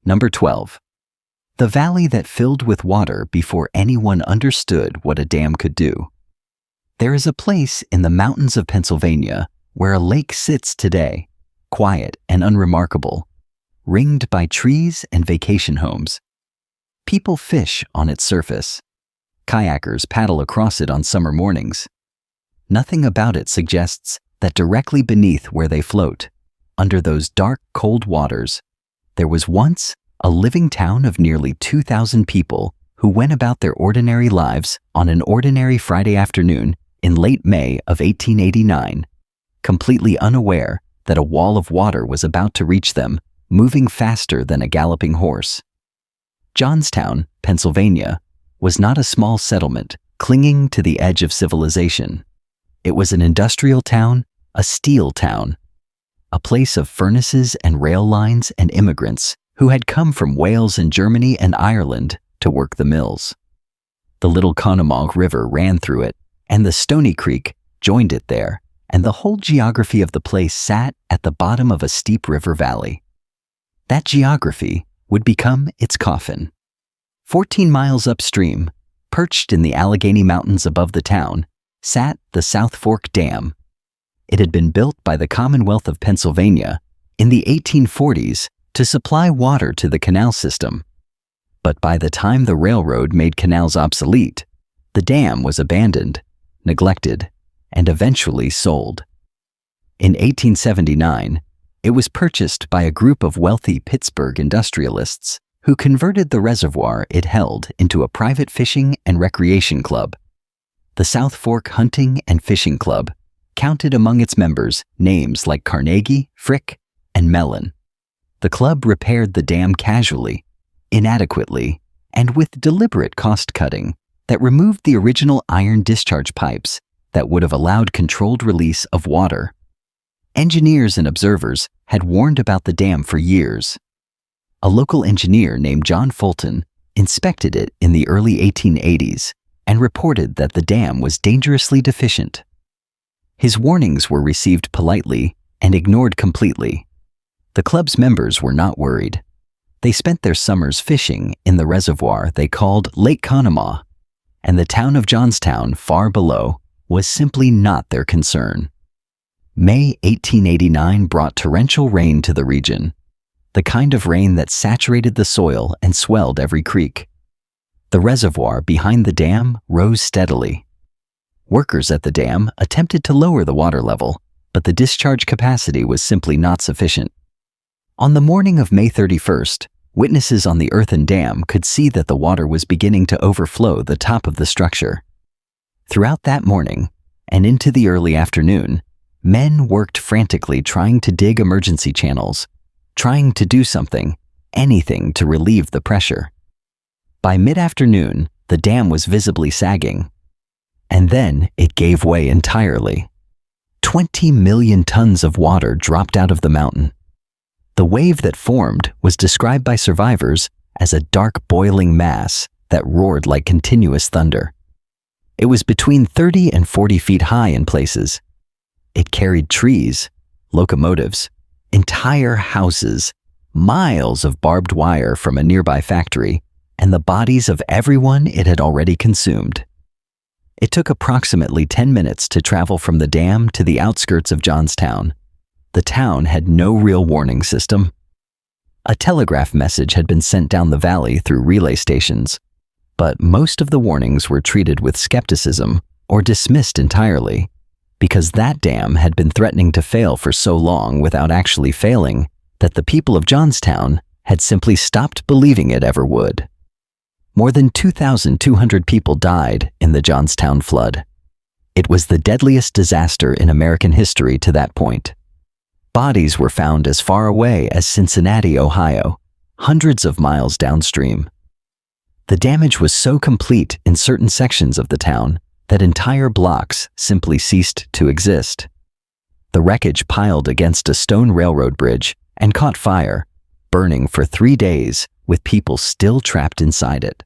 Number 12. The valley that filled with water before anyone understood what a dam could do. There is a place in the mountains of Pennsylvania where a lake sits today, quiet and unremarkable, ringed by trees and vacation homes. People fish on its surface. Kayakers paddle across it on summer mornings. Nothing about it suggests that directly beneath where they float, under those dark, cold waters, there was once a living town of nearly 2,000 people who went about their ordinary lives on an ordinary Friday afternoon in late May of 1889, completely unaware that a wall of water was about to reach them, moving faster than a galloping horse. Johnstown, Pennsylvania, was not a small settlement clinging to the edge of civilization. It was an industrial town, a steel town, a place of furnaces and rail lines and immigrants who had come from Wales and Germany and Ireland to work the mills. The Little Conemaugh River ran through it, and the Stony Creek joined it there, and the whole geography of the place sat at the bottom of a steep river valley. That geography would become its coffin. 14 miles upstream, perched in the Allegheny Mountains above the town, sat the South Fork Dam. It had been built by the Commonwealth of Pennsylvania in the 1840s to supply water to the canal system. But by the time the railroad made canals obsolete, the dam was abandoned, neglected, and eventually sold. In 1879, it was purchased by a group of wealthy Pittsburgh industrialists who converted the reservoir it held into a private fishing and recreation club. The South Fork Hunting and Fishing Club counted among its members names like Carnegie, Frick, and Mellon. The club repaired the dam casually, inadequately, and with deliberate cost-cutting that removed the original iron discharge pipes that would have allowed controlled release of water. Engineers and observers had warned about the dam for years. A local engineer named John Fulton inspected it in the early 1880s and reported that the dam was dangerously deficient. His warnings were received politely and ignored completely. The club's members were not worried. They spent their summers fishing in the reservoir they called Lake Conemaugh, and the town of Johnstown, far below, was simply not their concern. May 1889 brought torrential rain to the region, the kind of rain that saturated the soil and swelled every creek. The reservoir behind the dam rose steadily. Workers at the dam attempted to lower the water level, but the discharge capacity was simply not sufficient. On the morning of May 31st, witnesses on the earthen dam could see that the water was beginning to overflow the top of the structure. Throughout that morning, and into the early afternoon, men worked frantically trying to dig emergency channels, trying to do something, anything to relieve the pressure. By mid-afternoon, the dam was visibly sagging. And then it gave way entirely. 20 million tons of water dropped out of the mountain. The wave that formed was described by survivors as a dark boiling mass that roared like continuous thunder. It was between 30 and 40 feet high in places. It carried trees, locomotives, entire houses, miles of barbed wire from a nearby factory, and the bodies of everyone it had already consumed. It took approximately 10 minutes to travel from the dam to the outskirts of Johnstown. The town had no real warning system. A telegraph message had been sent down the valley through relay stations, but most of the warnings were treated with skepticism or dismissed entirely, because that dam had been threatening to fail for so long without actually failing that the people of Johnstown had simply stopped believing it ever would. More than 2,200 people died in the Johnstown flood. It was the deadliest disaster in American history to that point. Bodies were found as far away as Cincinnati, Ohio, hundreds of miles downstream. The damage was so complete in certain sections of the town that entire blocks simply ceased to exist. The wreckage piled against a stone railroad bridge and caught fire, burning for 3 days with people still trapped inside it.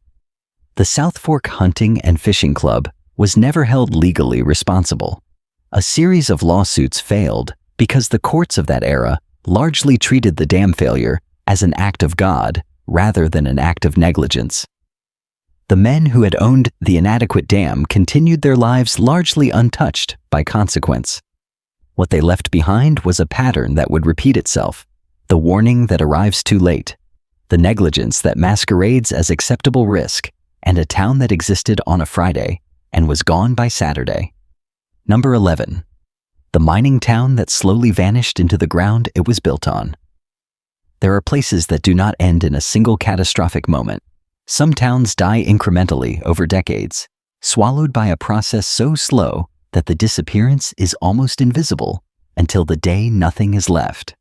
The South Fork Hunting and Fishing Club was never held legally responsible. A series of lawsuits failed because the courts of that era largely treated the dam failure as an act of God rather than an act of negligence. The men who had owned the inadequate dam continued their lives largely untouched by consequence. What they left behind was a pattern that would repeat itself, the warning that arrives too late, the negligence that masquerades as acceptable risk, and a town that existed on a Friday and was gone by Saturday. Number 11. The mining town that slowly vanished into the ground it was built on. There are places that do not end in a single catastrophic moment. Some towns die incrementally over decades, swallowed by a process so slow that the disappearance is almost invisible until the day nothing is left.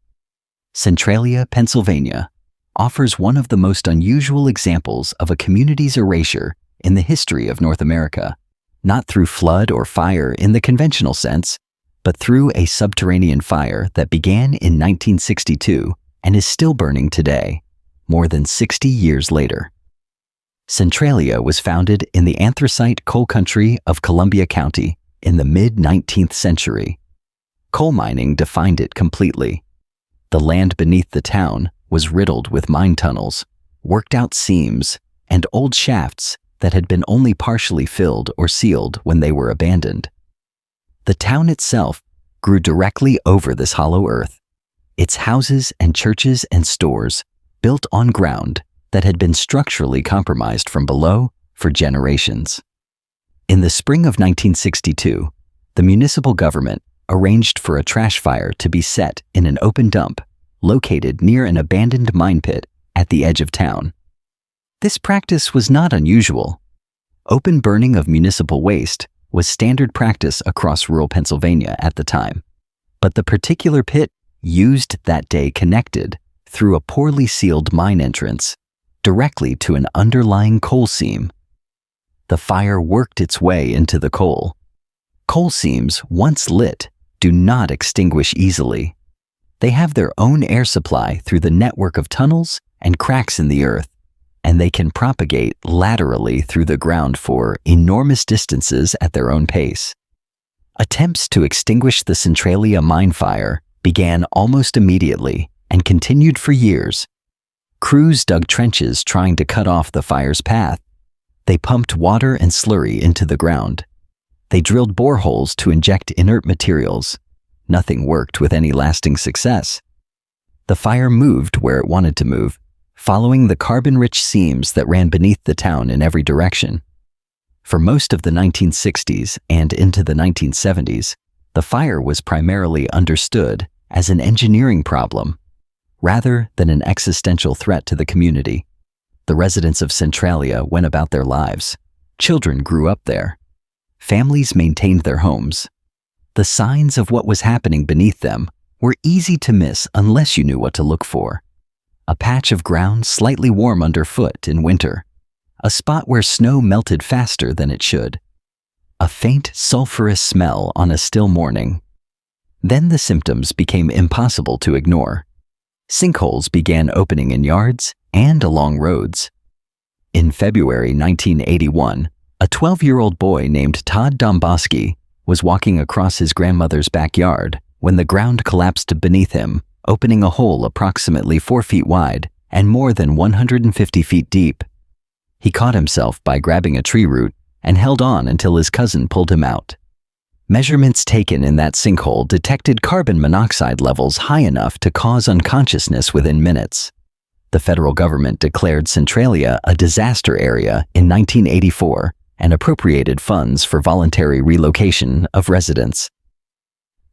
Centralia, Pennsylvania, offers one of the most unusual examples of a community's erasure in the history of North America, not through flood or fire in the conventional sense, but through a subterranean fire that began in 1962 and is still burning today, more than 60 years later. Centralia was founded in the anthracite coal country of Columbia County in the mid-19th century. Coal mining defined it completely. The land beneath the town was riddled with mine tunnels, worked-out seams, and old shafts that had been only partially filled or sealed when they were abandoned. The town itself grew directly over this hollow earth, its houses and churches and stores built on ground that had been structurally compromised from below for generations. In the spring of 1962, the municipal government arranged for a trash fire to be set in an open dump located near an abandoned mine pit at the edge of town. This practice was not unusual. Open burning of municipal waste was standard practice across rural Pennsylvania at the time, but the particular pit used that day connected, through a poorly sealed mine entrance, directly to an underlying coal seam. The fire worked its way into the coal. Coal seams, once lit, do not extinguish easily. They have their own air supply through the network of tunnels and cracks in the earth, and they can propagate laterally through the ground for enormous distances at their own pace. Attempts to extinguish the Centralia mine fire began almost immediately and continued for years. Crews dug trenches trying to cut off the fire's path. They pumped water and slurry into the ground. They drilled boreholes to inject inert materials. Nothing worked with any lasting success. The fire moved where it wanted to move, following the carbon-rich seams that ran beneath the town in every direction. For most of the 1960s and into the 1970s, the fire was primarily understood as an engineering problem, rather than an existential threat to the community. The residents of Centralia went about their lives. Children grew up there. Families maintained their homes. The signs of what was happening beneath them were easy to miss unless you knew what to look for. A patch of ground slightly warm underfoot in winter. A spot where snow melted faster than it should. A faint sulfurous smell on a still morning. Then the symptoms became impossible to ignore. Sinkholes began opening in yards and along roads. In February 1981, a 12-year-old boy named Todd Domboski was walking across his grandmother's backyard when the ground collapsed beneath him, opening a hole approximately 4 feet wide and more than 150 feet deep. He caught himself by grabbing a tree root and held on until his cousin pulled him out. Measurements taken in that sinkhole detected carbon monoxide levels high enough to cause unconsciousness within minutes. The federal government declared Centralia a disaster area in 1984 and appropriated funds for voluntary relocation of residents.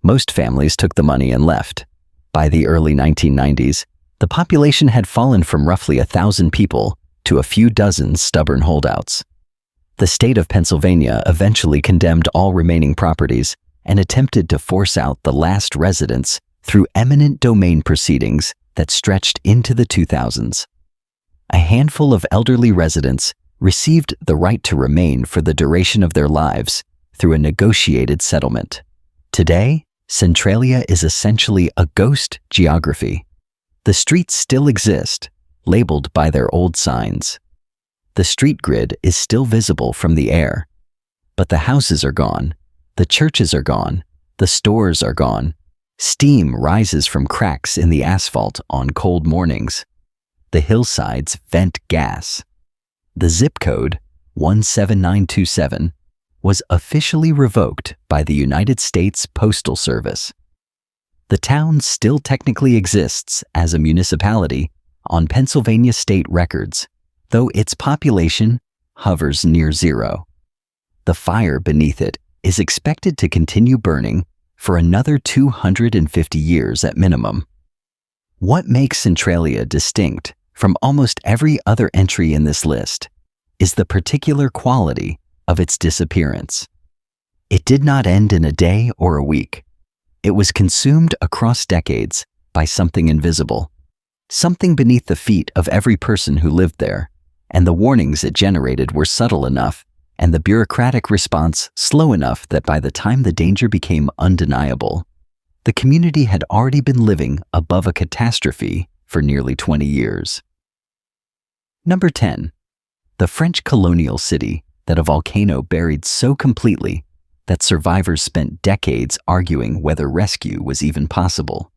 Most families took the money and left. By the early 1990s, the population had fallen from roughly 1,000 people to a few dozen stubborn holdouts. The state of Pennsylvania eventually condemned all remaining properties and attempted to force out the last residents through eminent domain proceedings that stretched into the 2000s. A handful of elderly residents received the right to remain for the duration of their lives through a negotiated settlement. Today, Centralia is essentially a ghost geography. The streets still exist, labeled by their old signs. The street grid is still visible from the air, but the houses are gone, the churches are gone, the stores are gone. Steam rises from cracks in the asphalt on cold mornings. the hillsides vent gas. The zip code, 17927, was officially revoked by the United States Postal Service. The town still technically exists as a municipality on Pennsylvania state records, though its population hovers near zero. The fire beneath it is expected to continue burning for another 250 years at minimum. What makes Centralia distinct from almost every other entry in this list is the particular quality of its disappearance. It did not end in a day or a week. It was consumed across decades by something invisible, something beneath the feet of every person who lived there, and the warnings it generated were subtle enough and the bureaucratic response slow enough that by the time the danger became undeniable, the community had already been living above a catastrophe for nearly 20 years. Number 10. The French colonial city that a volcano buried so completely that survivors spent decades arguing whether rescue was even possible.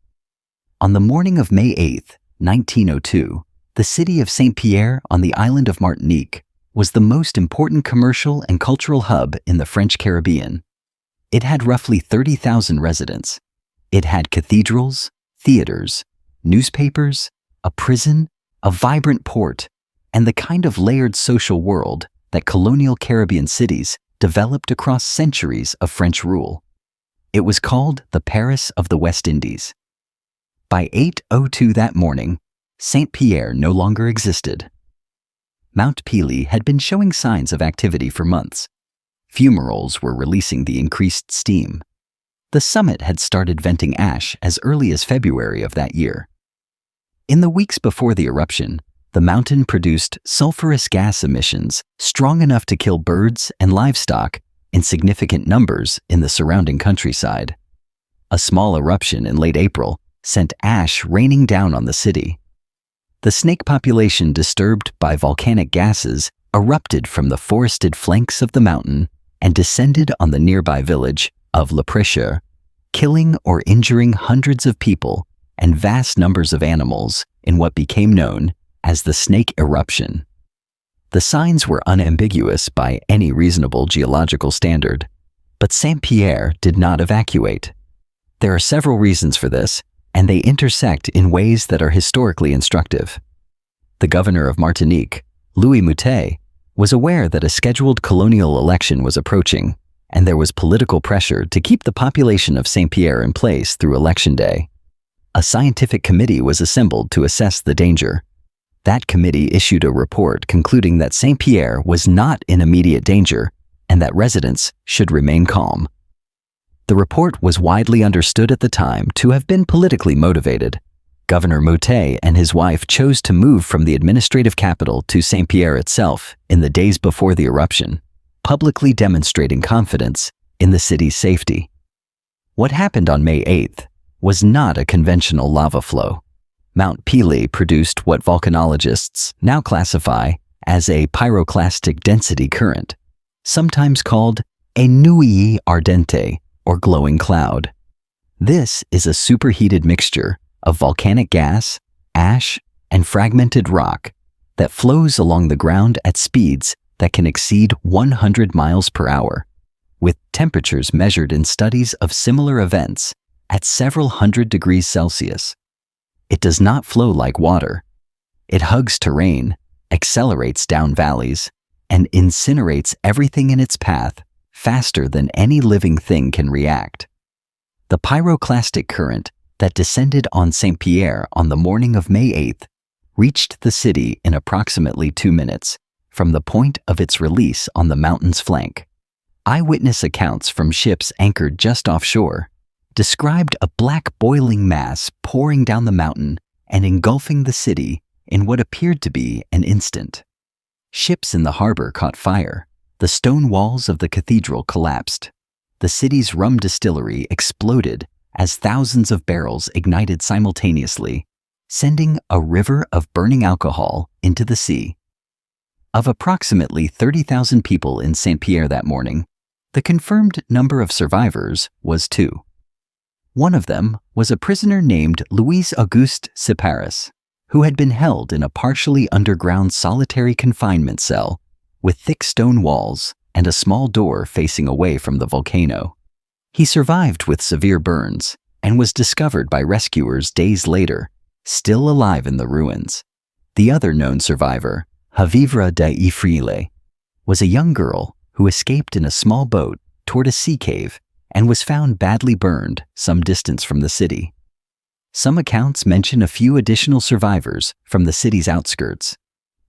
On the morning of May 8, 1902, the city of Saint-Pierre on the island of Martinique was the most important commercial and cultural hub in the French Caribbean. It had roughly 30,000 residents. It had cathedrals, theaters, newspapers, a prison, a vibrant port, and the kind of layered social world that colonial Caribbean cities developed across centuries of French rule. It was called the Paris of the West Indies. By 8:02 that morning, Saint-Pierre no longer existed. Mount Pelee had been showing signs of activity for months. Fumaroles were releasing the increased steam. The summit had started venting ash as early as February of that year. In the weeks before the eruption, the mountain produced sulfurous gas emissions strong enough to kill birds and livestock in significant numbers in the surrounding countryside. A small eruption in late April sent ash raining down on the city. The snake population disturbed by volcanic gases erupted from the forested flanks of the mountain and descended on the nearby village of Le Prêcheur, killing or injuring hundreds of people and vast numbers of animals in what became known as the snake eruption. The signs were unambiguous by any reasonable geological standard, but Saint-Pierre did not evacuate. There are several reasons for this, and they intersect in ways that are historically instructive. The governor of Martinique, Louis Moutet, was aware that a scheduled colonial election was approaching, and there was political pressure to keep the population of Saint-Pierre in place through Election Day. A scientific committee was assembled to assess the danger. That committee issued a report concluding that Saint-Pierre was not in immediate danger and that residents should remain calm. The report was widely understood at the time to have been politically motivated. Governor Moutet and his wife chose to move from the administrative capital to Saint-Pierre itself in the days before the eruption, publicly demonstrating confidence in the city's safety. What happened on May 8th was not a conventional lava flow. Mount Pelee produced what volcanologists now classify as a pyroclastic density current, sometimes called a nuit ardente, or glowing cloud. This is a superheated mixture of volcanic gas, ash, and fragmented rock that flows along the ground at speeds that can exceed 100 miles per hour, with temperatures measured in studies of similar events at several hundred degrees Celsius. It does not flow like water. It hugs terrain, accelerates down valleys, and incinerates everything in its path faster than any living thing can react. The pyroclastic current that descended on Saint-Pierre on the morning of May 8th reached the city in approximately 2 minutes from the point of its release on the mountain's flank. Eyewitness accounts from ships anchored just offshore described a black boiling mass pouring down the mountain and engulfing the city in what appeared to be an instant. Ships in the harbor caught fire. The stone walls of the cathedral collapsed. The city's rum distillery exploded as thousands of barrels ignited simultaneously, sending a river of burning alcohol into the sea. Of approximately 30,000 people in Saint-Pierre that morning, the confirmed number of survivors was 2. One of them was a prisoner named Louis Auguste Siparis, who had been held in a partially underground solitary confinement cell with thick stone walls and a small door facing away from the volcano. He survived with severe burns and was discovered by rescuers days later, still alive in the ruins. The other known survivor, Havivra de Ifrile, was a young girl who escaped in a small boat toward a sea cave and was found badly burned some distance from the city. Some accounts mention a few additional survivors from the city's outskirts,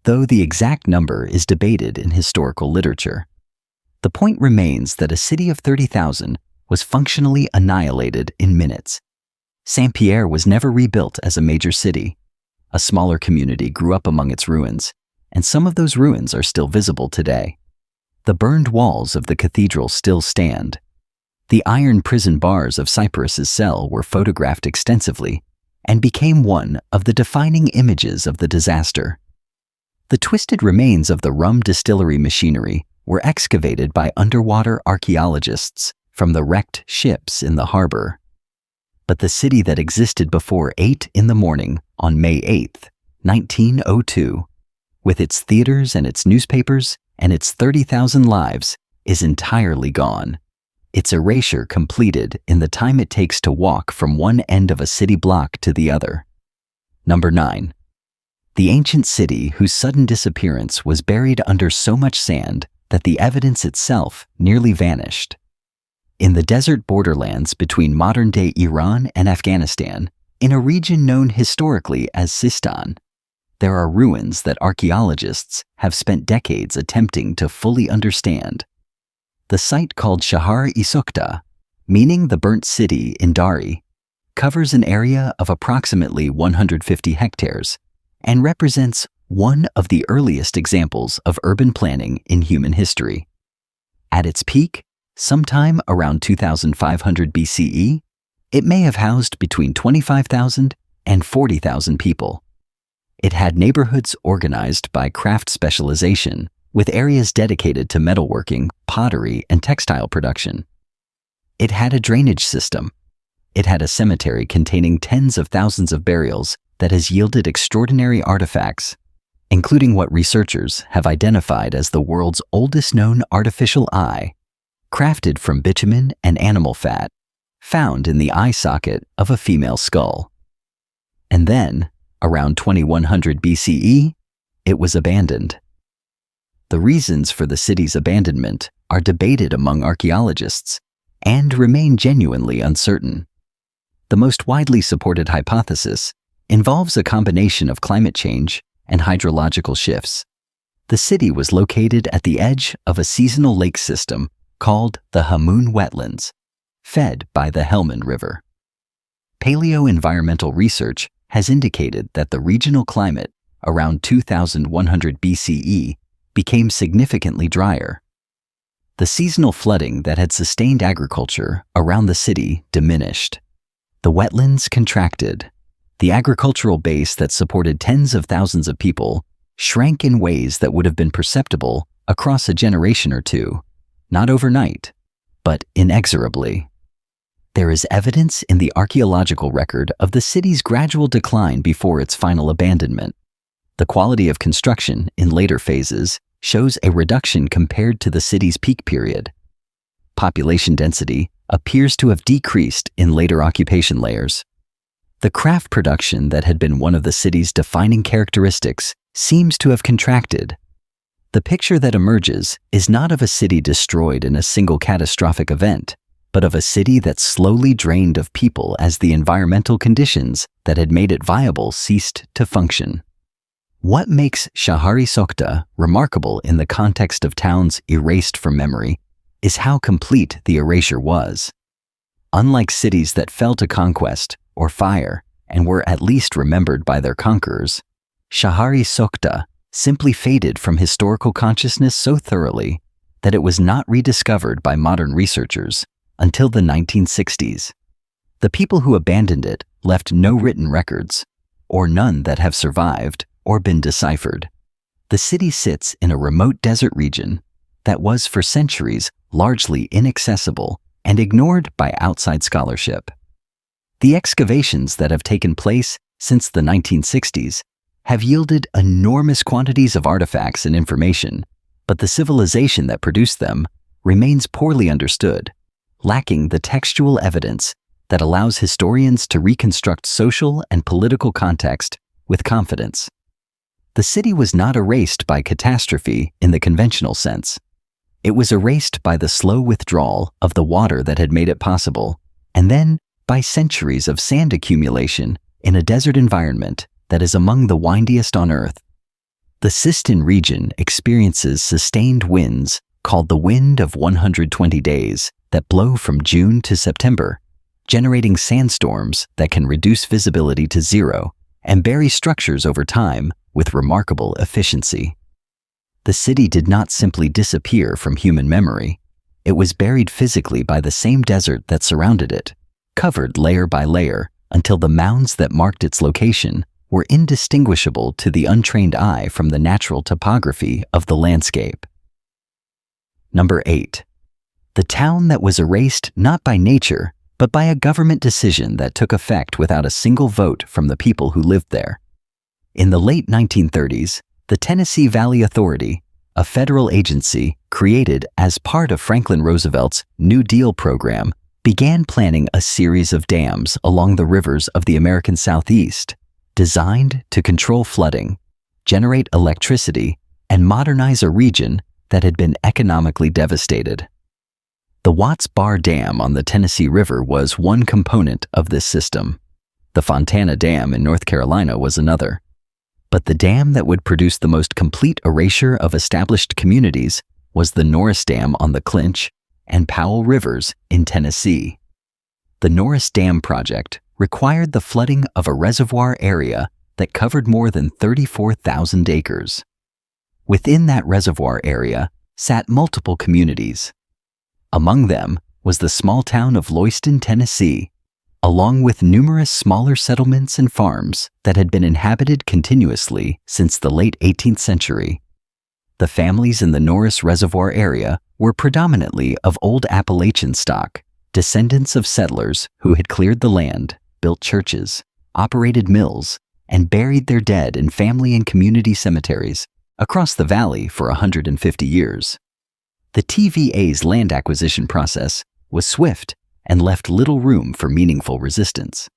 though the exact number is debated in historical literature. The point remains that a city of 30,000 was functionally annihilated in minutes. Saint-Pierre was never rebuilt as a major city. A smaller community grew up among its ruins, and some of those ruins are still visible today. The burned walls of the cathedral still stand. The iron prison bars of Cyprus's cell were photographed extensively and became one of the defining images of the disaster. The twisted remains of the rum distillery machinery were excavated by underwater archaeologists from the wrecked ships in the harbor. But the city that existed before 8 in the morning on May 8, 1902, with its theaters and its newspapers and its 30,000 lives, is entirely gone. Its erasure completed in the time it takes to walk from one end of a city block to the other. Number 9. The ancient city whose sudden disappearance was buried under so much sand that the evidence itself nearly vanished. In the desert borderlands between modern-day Iran and Afghanistan, in a region known historically as Sistan, there are ruins that archaeologists have spent decades attempting to fully understand. The site called Shahar-i-Sokhta, meaning the burnt city in Dari, covers an area of approximately 150 hectares and represents one of the earliest examples of urban planning in human history. At its peak, sometime around 2500 BCE, it may have housed between 25,000 and 40,000 people. It had neighborhoods organized by craft specialization, with areas dedicated to metalworking, pottery, and textile production. It had a drainage system. It had a cemetery containing tens of thousands of burials that has yielded extraordinary artifacts, including what researchers have identified as the world's oldest known artificial eye, crafted from bitumen and animal fat, found in the eye socket of a female skull. And then, around 2100 BCE, it was abandoned. The reasons for the city's abandonment are debated among archaeologists and remain genuinely uncertain. The most widely supported hypothesis involves a combination of climate change and hydrological shifts. The city was located at the edge of a seasonal lake system called the Hamun Wetlands, fed by the Helmand River. Paleo-environmental research has indicated that the regional climate around 2100 BCE became significantly drier. The seasonal flooding that had sustained agriculture around the city diminished. The wetlands contracted. The agricultural base that supported tens of thousands of people shrank in ways that would have been perceptible across a generation or two, not overnight, but inexorably. There is evidence in the archaeological record of the city's gradual decline before its final abandonment. The quality of construction in later phases shows a reduction compared to the city's peak period. Population density appears to have decreased in later occupation layers. The craft production that had been one of the city's defining characteristics seems to have contracted. The picture that emerges is not of a city destroyed in a single catastrophic event, but of a city that slowly drained of people as the environmental conditions that had made it viable ceased to function. What makes Shahar-i-Sokhta remarkable in the context of towns erased from memory is how complete the erasure was. Unlike cities that fell to conquest or fire and were at least remembered by their conquerors, Shahar-i-Sokhta simply faded from historical consciousness so thoroughly that it was not rediscovered by modern researchers until the 1960s. The people who abandoned it left no written records, or none that have survived or been deciphered. The city sits in a remote desert region that was for centuries largely inaccessible and ignored by outside scholarship. The excavations that have taken place since the 1960s have yielded enormous quantities of artifacts and information, but the civilization that produced them remains poorly understood, lacking the textual evidence that allows historians to reconstruct social and political context with confidence. The city was not erased by catastrophe in the conventional sense. It was erased by the slow withdrawal of the water that had made it possible, and then by centuries of sand accumulation in a desert environment that is among the windiest on Earth. The Sistan region experiences sustained winds called the Wind of 120 Days that blow from June to September, generating sandstorms that can reduce visibility to zero and bury structures over time with remarkable efficiency. The city did not simply disappear from human memory. It was buried physically by the same desert that surrounded it, covered layer by layer until the mounds that marked its location were indistinguishable to the untrained eye from the natural topography of the landscape. Number 8. The town that was erased not by nature, but by a government decision that took effect without a single vote from the people who lived there. In the late 1930s, the Tennessee Valley Authority, a federal agency created as part of Franklin Roosevelt's New Deal program, began planning a series of dams along the rivers of the American Southeast, designed to control flooding, generate electricity, and modernize a region that had been economically devastated. The Watts Bar Dam on the Tennessee River was one component of this system. The Fontana Dam in North Carolina was another. But the dam that would produce the most complete erasure of established communities was the Norris Dam on the Clinch and Powell Rivers in Tennessee. The Norris Dam project required the flooding of a reservoir area that covered more than 34,000 acres. Within that reservoir area sat multiple communities. Among them was the small town of Lewiston, Tennessee, along with numerous smaller settlements and farms that had been inhabited continuously since the late 18th century. The families in the Norris Reservoir area were predominantly of old Appalachian stock, descendants of settlers who had cleared the land, built churches, operated mills, and buried their dead in family and community cemeteries across the valley for 150 years. The TVA's land acquisition process was swift and left little room for meaningful resistance.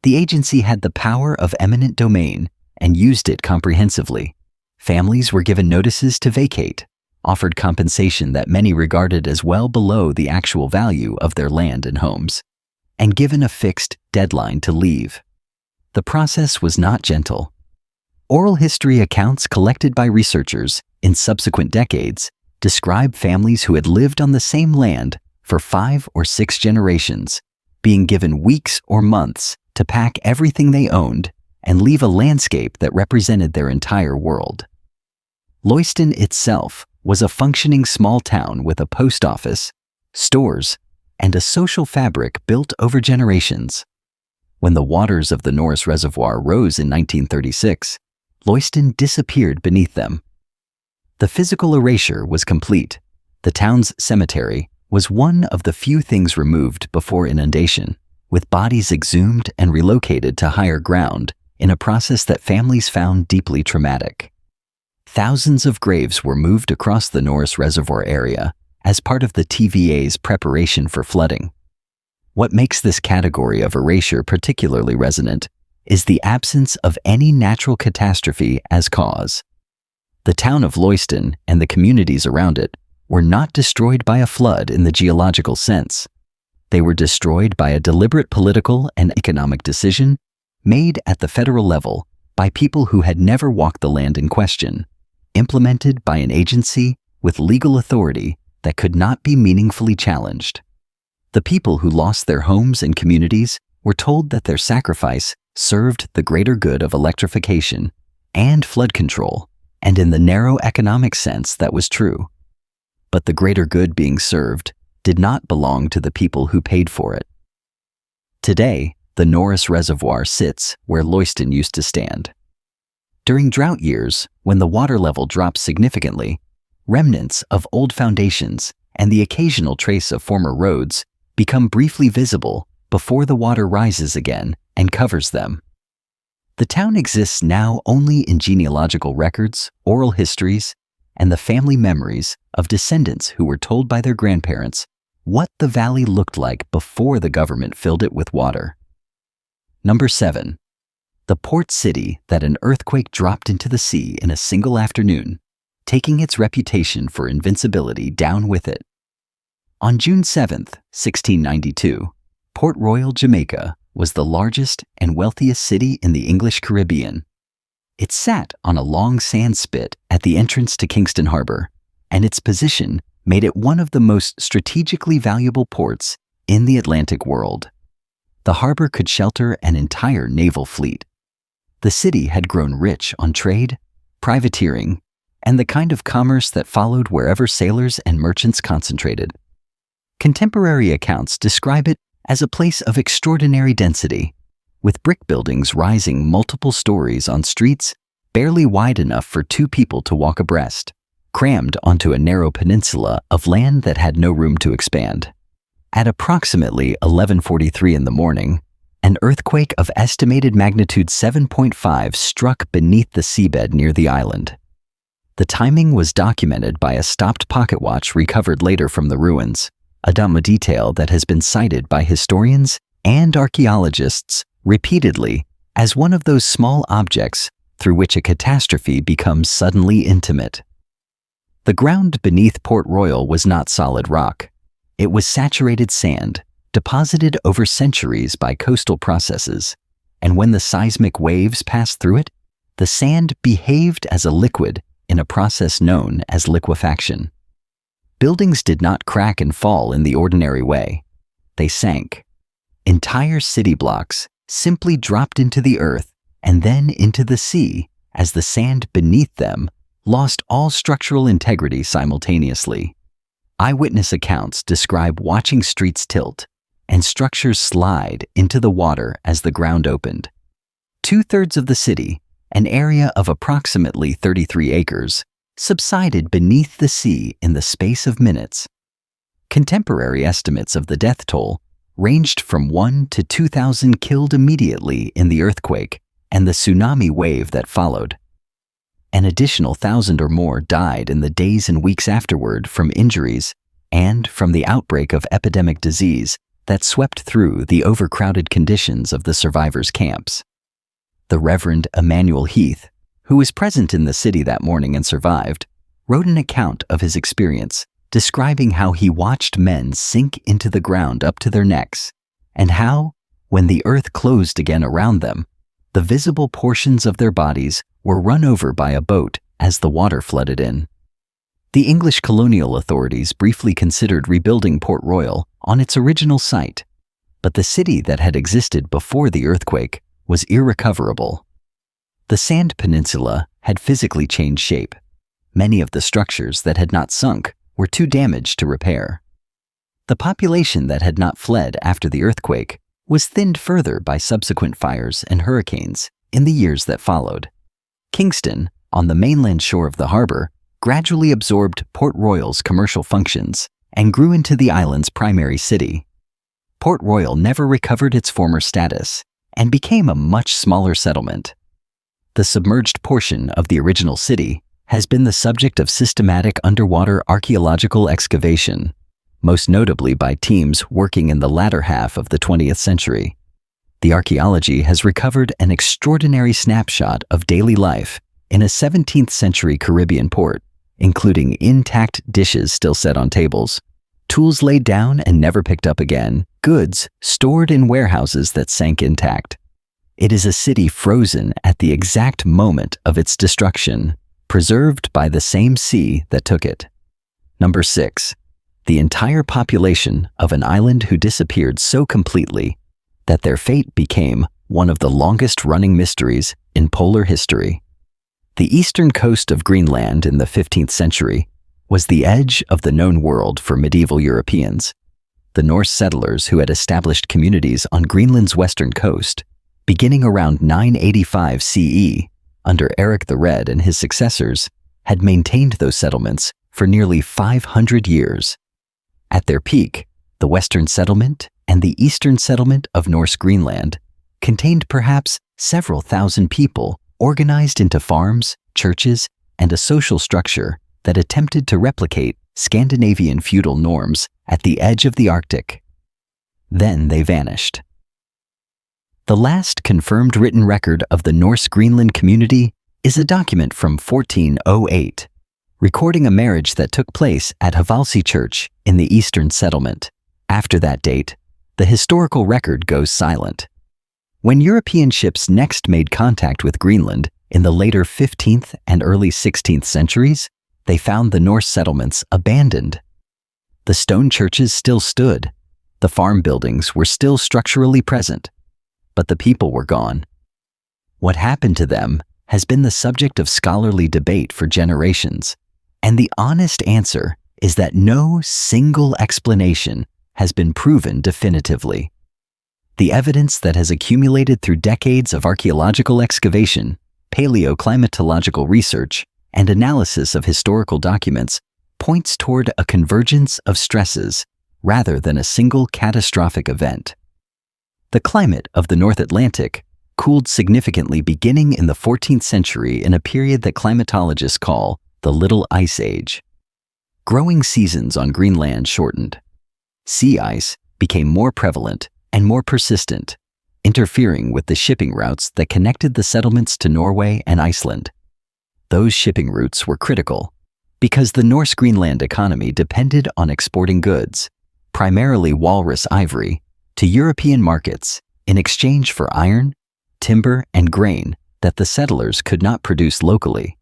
The agency had the power of eminent domain and used it comprehensively. Families were given notices to vacate, offered compensation that many regarded as well below the actual value of their land and homes, and given a fixed deadline to leave. The process was not gentle. Oral history accounts collected by researchers in subsequent decades describe families who had lived on the same land for 5 or 6 generations, being given weeks or months to pack everything they owned and leave a landscape that represented their entire world. Lewiston itself was a functioning small town with a post office, stores, and a social fabric built over generations. When the waters of the Norris Reservoir rose in 1936, Lewiston disappeared beneath them. The physical erasure was complete. The town's cemetery was one of the few things removed before inundation, with bodies exhumed and relocated to higher ground in a process that families found deeply traumatic. Thousands of graves were moved across the Norris Reservoir area as part of the TVA's preparation for flooding. What makes this category of erasure particularly resonant is the absence of any natural catastrophe as cause. The town of Lewiston and the communities around it were not destroyed by a flood in the geological sense. They were destroyed by a deliberate political and economic decision made at the federal level by people who had never walked the land in question, implemented by an agency with legal authority that could not be meaningfully challenged. The people who lost their homes and communities were told that their sacrifice served the greater good of electrification and flood control, and in the narrow economic sense that was true. But the greater good being served did not belong to the people who paid for it. Today, the Norris Reservoir sits where Lewiston used to stand. During drought years, when the water level drops significantly, remnants of old foundations and the occasional trace of former roads become briefly visible before the water rises again and covers them. The town exists now only in genealogical records, oral histories, and the family memories of descendants who were told by their grandparents what the valley looked like before the government filled it with water. Number 7. The port city that an earthquake dropped into the sea in a single afternoon, taking its reputation for invincibility down with it. On June 7, 1692, Port Royal, Jamaica, was the largest and wealthiest city in the English Caribbean. It sat on a long sand spit at the entrance to Kingston Harbor, and its position made it one of the most strategically valuable ports in the Atlantic world. The harbor could shelter an entire naval fleet. The city had grown rich on trade, privateering, and the kind of commerce that followed wherever sailors and merchants concentrated. Contemporary accounts describe it as a place of extraordinary density, with brick buildings rising multiple stories on streets barely wide enough for two people to walk abreast, crammed onto a narrow peninsula of land that had no room to expand. At approximately 11:43 in the morning, an earthquake of estimated magnitude 7.5 struck beneath the seabed near the island. The timing was documented by a stopped pocket watch recovered later from the ruins, a dumb detail that has been cited by historians and archaeologists repeatedly as one of those small objects through which a catastrophe becomes suddenly intimate. The ground beneath Port Royal was not solid rock. It was saturated sand, deposited over centuries by coastal processes, and when the seismic waves passed through it, the sand behaved as a liquid in a process known as liquefaction. Buildings did not crack and fall in the ordinary way. They sank. Entire city blocks simply dropped into the earth and then into the sea as the sand beneath them lost all structural integrity simultaneously. Eyewitness accounts describe watching streets tilt and structures slide into the water as the ground opened. 2/3 of the city, an area of approximately 33 acres, subsided beneath the sea in the space of minutes. Contemporary estimates of the death toll ranged from 1 to 2,000 killed immediately in the earthquake and the tsunami wave that followed. An additional 1,000 or more died in the days and weeks afterward from injuries and from the outbreak of epidemic disease that swept through the overcrowded conditions of the survivors' camps. The Reverend Emmanuel Heath, who was present in the city that morning and survived, wrote an account of his experience, describing how he watched men sink into the ground up to their necks, and how, when the earth closed again around them, the visible portions of their bodies were run over by a boat as the water flooded in. The English colonial authorities briefly considered rebuilding Port Royal on its original site, but the city that had existed before the earthquake was irrecoverable. The sand peninsula had physically changed shape. Many of the structures that had not sunk were too damaged to repair. The population that had not fled after the earthquake was thinned further by subsequent fires and hurricanes in the years that followed. Kingston, on the mainland shore of the harbor, gradually absorbed Port Royal's commercial functions and grew into the island's primary city. Port Royal never recovered its former status and became a much smaller settlement. The submerged portion of the original city has been the subject of systematic underwater archaeological excavation, most notably by teams working in the latter half of the 20th century. The archaeology has recovered an extraordinary snapshot of daily life in a 17th century Caribbean port, including intact dishes still set on tables, tools laid down and never picked up again, goods stored in warehouses that sank intact. It is a city frozen at the exact moment of its destruction, preserved by the same sea that took it. Number 6. The entire population of an island who disappeared so completely that their fate became one of the longest-running mysteries in polar history. The eastern coast of Greenland in the 15th century was the edge of the known world for medieval Europeans. The Norse settlers who had established communities on Greenland's western coast, beginning around 985 CE, under Eric the Red and his successors, had maintained those settlements for nearly 500 years. At their peak, the western settlement and the eastern settlement of Norse Greenland contained perhaps several thousand people organized into farms, churches, and a social structure that attempted to replicate Scandinavian feudal norms at the edge of the Arctic. Then they vanished. The last confirmed written record of the Norse Greenland community is a document from 1408, recording a marriage that took place at Hvalsey Church in the Eastern Settlement. After that date, the historical record goes silent. When European ships next made contact with Greenland in the later 15th and early 16th centuries, they found the Norse settlements abandoned. The stone churches still stood, the farm buildings were still structurally present, but the people were gone. What happened to them has been the subject of scholarly debate for generations, and the honest answer is that no single explanation has been proven definitively. The evidence that has accumulated through decades of archaeological excavation, paleoclimatological research, and analysis of historical documents points toward a convergence of stresses rather than a single catastrophic event. The climate of the North Atlantic cooled significantly beginning in the 14th century in a period that climatologists call the Little Ice Age. Growing seasons on Greenland shortened. Sea ice became more prevalent and more persistent, interfering with the shipping routes that connected the settlements to Norway and Iceland. Those shipping routes were critical because the Norse Greenland economy depended on exporting goods, primarily walrus ivory, to European markets in exchange for iron, timber, and grain that the settlers could not produce locally.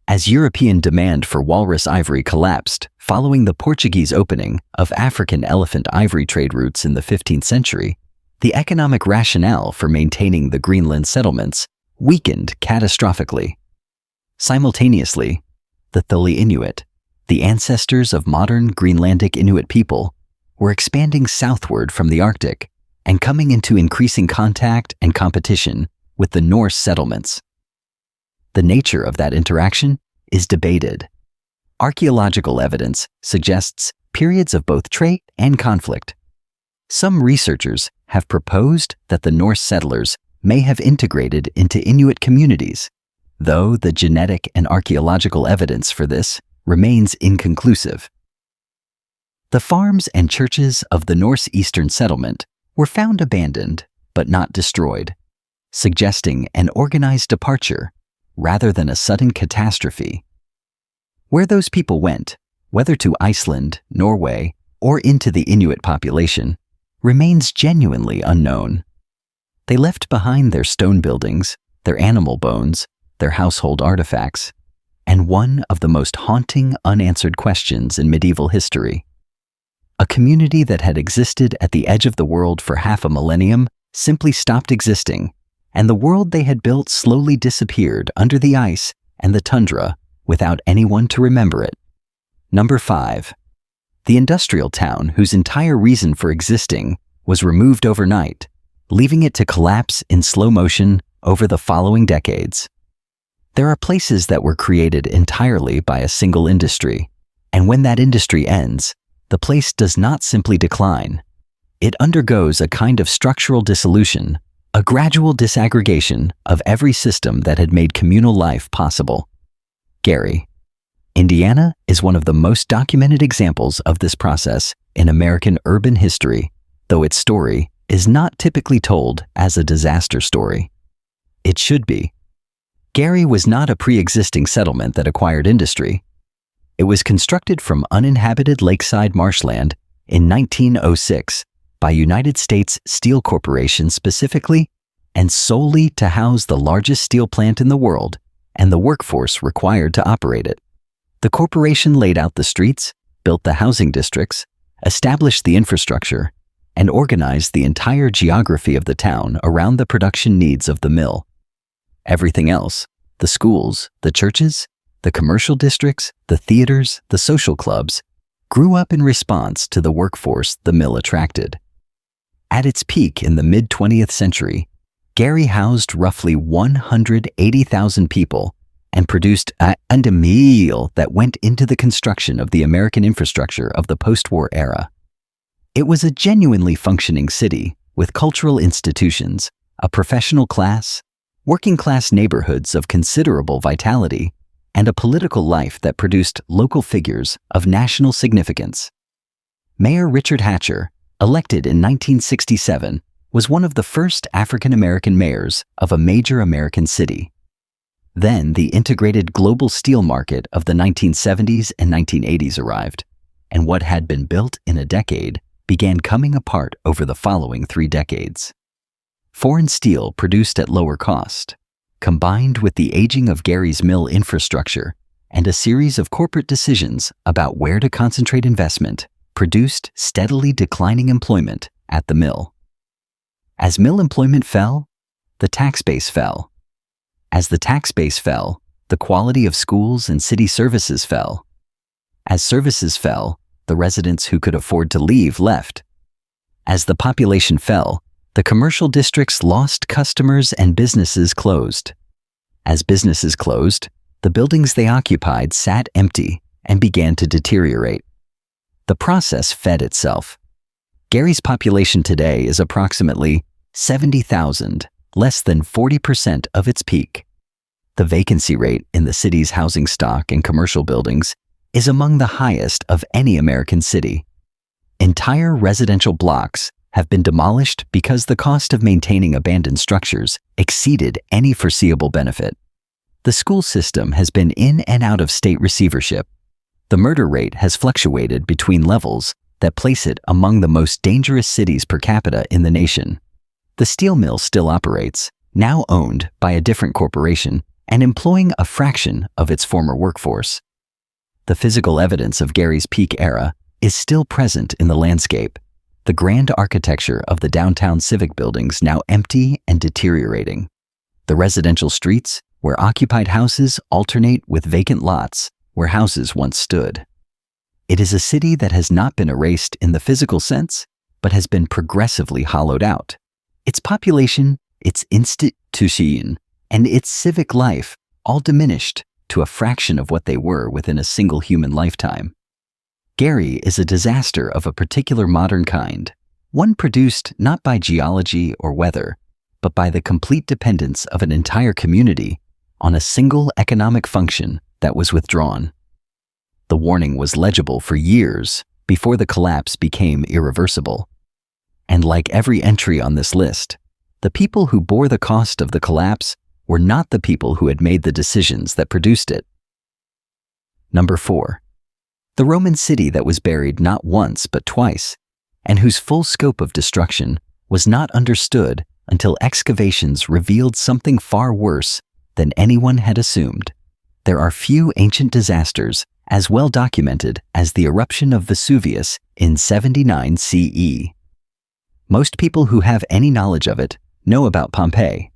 As European demand for walrus ivory collapsed following the Portuguese opening of African elephant ivory trade routes in the 15th century, the economic rationale for maintaining the Greenland settlements weakened catastrophically. Simultaneously, the Thule Inuit, the ancestors of modern Greenlandic Inuit people, were expanding southward from the Arctic and coming into increasing contact and competition with the Norse settlements. The nature of that interaction is debated. Archaeological evidence suggests periods of both trade and conflict. Some researchers have proposed that the Norse settlers may have integrated into Inuit communities, though the genetic and archaeological evidence for this remains inconclusive. The farms and churches of the Norse Eastern Settlement were found abandoned but not destroyed, suggesting an organized departure rather than a sudden catastrophe. Where those people went, whether to Iceland, Norway, or into the Inuit population, remains genuinely unknown. They left behind their stone buildings, their animal bones, their household artifacts, and one of the most haunting unanswered questions in medieval history. A community that had existed at the edge of the world for half a millennium simply stopped existing, and the world they had built slowly disappeared under the ice and the tundra without anyone to remember it. Number 5. The industrial town whose entire reason for existing was removed overnight, leaving it to collapse in slow motion over the following decades. There are places that were created entirely by a single industry, and when that industry ends, the place does not simply decline. It undergoes a kind of structural dissolution, a gradual disaggregation of every system that had made communal life possible. Gary. Indiana is one of the most documented examples of this process in American urban history, though its story is not typically told as a disaster story. It should be. Gary was not a pre-existing settlement that acquired industry. It was constructed from uninhabited lakeside marshland in 1906 by United States Steel Corporation specifically and solely to house the largest steel plant in the world and the workforce required to operate it. The corporation laid out the streets, built the housing districts, established the infrastructure, and organized the entire geography of the town around the production needs of the mill. Everything else, the schools, the churches, the commercial districts, the theaters, the social clubs, grew up in response to the workforce the mill attracted. At its peak in the mid-20th century, Gary housed roughly 180,000 people and produced a meal that went into the construction of the American infrastructure of the post-war era. It was a genuinely functioning city with cultural institutions, a professional class, working-class neighborhoods of considerable vitality, and a political life that produced local figures of national significance. Mayor Richard Hatcher, elected in 1967, was one of the first African-American mayors of a major American city. Then the integrated global steel market of the 1970s and 1980s arrived, and what had been built in a decade began coming apart over the following 3 decades. Foreign steel produced at lower cost, combined with the aging of Gary's mill infrastructure and a series of corporate decisions about where to concentrate investment, produced steadily declining employment at the mill. As mill employment fell, the tax base fell. As the tax base fell, the quality of schools and city services fell. As services fell, the residents who could afford to leave left. As the population fell, the commercial districts lost customers and businesses closed. As businesses closed, the buildings they occupied sat empty and began to deteriorate. The process fed itself. Gary's population today is approximately 70,000, less than 40% of its peak. The vacancy rate in the city's housing stock and commercial buildings is among the highest of any American city. Entire residential blocks have been demolished because the cost of maintaining abandoned structures exceeded any foreseeable benefit. The school system has been in and out of state receivership. The murder rate has fluctuated between levels that place it among the most dangerous cities per capita in the nation. The steel mill still operates, now owned by a different corporation and employing a fraction of its former workforce. The physical evidence of Gary's peak era is still present in the landscape. The grand architecture of the downtown civic buildings now empty and deteriorating. The residential streets where occupied houses alternate with vacant lots where houses once stood. It is a city that has not been erased in the physical sense, but has been progressively hollowed out. Its population, its institution, and its civic life all diminished to a fraction of what they were within a single human lifetime. Gary is a disaster of a particular modern kind, one produced not by geology or weather, but by the complete dependence of an entire community on a single economic function that was withdrawn. The warning was legible for years before the collapse became irreversible. And like every entry on this list, the people who bore the cost of the collapse were not the people who had made the decisions that produced it. Number 4. The Roman city that was buried not once but twice, and whose full scope of destruction was not understood until excavations revealed something far worse than anyone had assumed. There are few ancient disasters as well documented as the eruption of Vesuvius in 79 CE. Most people who have any knowledge of it know about Pompeii,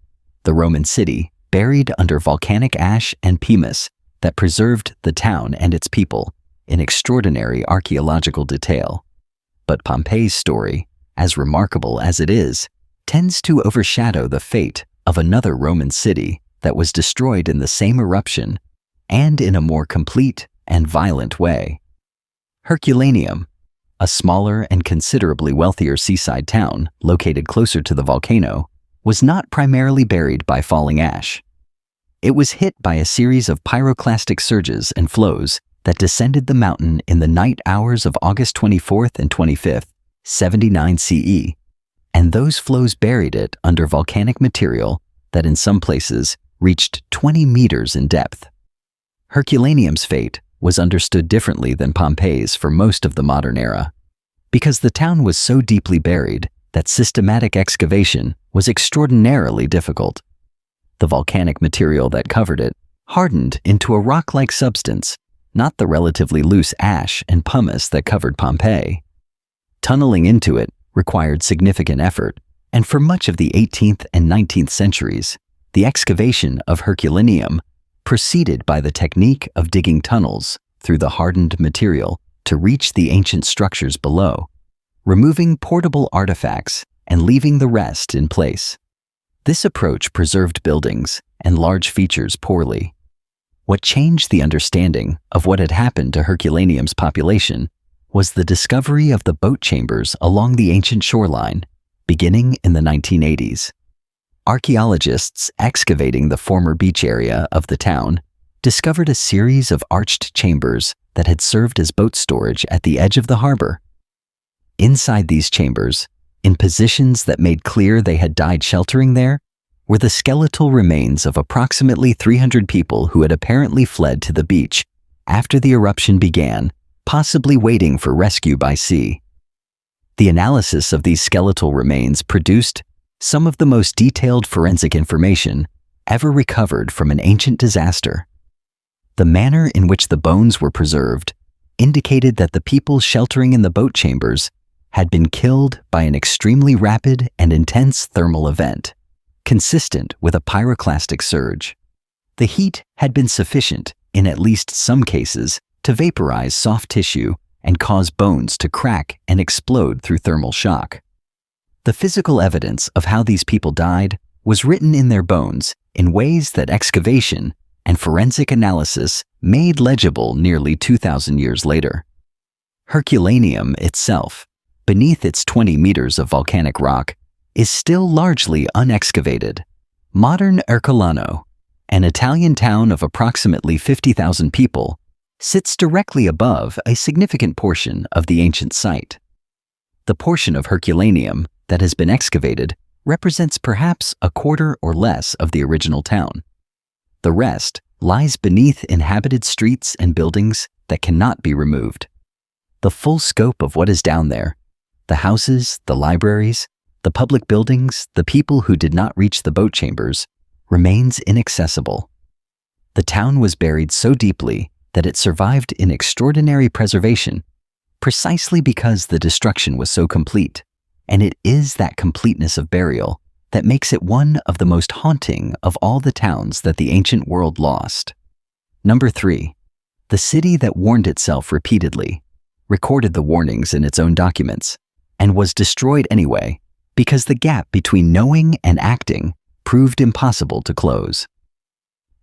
the Roman city buried under volcanic ash and pumice that preserved the town and its people in extraordinary archaeological detail. But Pompeii's story, as remarkable as it is, tends to overshadow the fate of another Roman city that was destroyed in the same eruption and in a more complete and violent way. Herculaneum, a smaller and considerably wealthier seaside town located closer to the volcano, was not primarily buried by falling ash. It was hit by a series of pyroclastic surges and flows that descended the mountain in the night hours of August 24th and 25th, 79 CE, and those flows buried it under volcanic material that in some places reached 20 meters in depth. Herculaneum's fate was understood differently than Pompeii's for most of the modern era, because the town was so deeply buried that systematic excavation was extraordinarily difficult. The volcanic material that covered it hardened into a rock-like substance, not the relatively loose ash and pumice that covered Pompeii. Tunneling into it required significant effort, and for much of the 18th and 19th centuries, the excavation of Herculaneum proceeded by the technique of digging tunnels through the hardened material to reach the ancient structures below, removing portable artifacts and leaving the rest in place. This approach preserved buildings and large features poorly. What changed the understanding of what had happened to Herculaneum's population was the discovery of the boat chambers along the ancient shoreline, beginning in the 1980s. archaeologists excavating the former beach area of the town discovered a series of arched chambers that had served as boat storage at the edge of the harbor. Inside these chambers, in positions that made clear they had died sheltering there, were the skeletal remains of approximately 300 people who had apparently fled to the beach after the eruption began, possibly waiting for rescue by sea. The analysis of these skeletal remains produced some of the most detailed forensic information ever recovered from an ancient disaster. The manner in which the bones were preserved indicated that the people sheltering in the boat chambers had been killed by an extremely rapid and intense thermal event, consistent with a pyroclastic surge. The heat had been sufficient, in at least some cases, to vaporize soft tissue and cause bones to crack and explode through thermal shock. The physical evidence of how these people died was written in their bones in ways that excavation and forensic analysis made legible nearly 2,000 years later. Herculaneum itself, beneath its 20 meters of volcanic rock, is still largely unexcavated. Modern Ercolano, an Italian town of approximately 50,000 people, sits directly above a significant portion of the ancient site. The portion of Herculaneum that has been excavated represents perhaps a quarter or less of the original town. The rest lies beneath inhabited streets and buildings that cannot be removed. The full scope of what is down there, the houses, the libraries, the public buildings, the people who did not reach the boat chambers, remains inaccessible. The town was buried so deeply that it survived in extraordinary preservation, precisely because the destruction was so complete, and it is that completeness of burial that makes it one of the most haunting of all the towns that the ancient world lost. Number 3. The city that warned itself repeatedly, recorded the warnings in its own documents, and was destroyed anyway because the gap between knowing and acting proved impossible to close.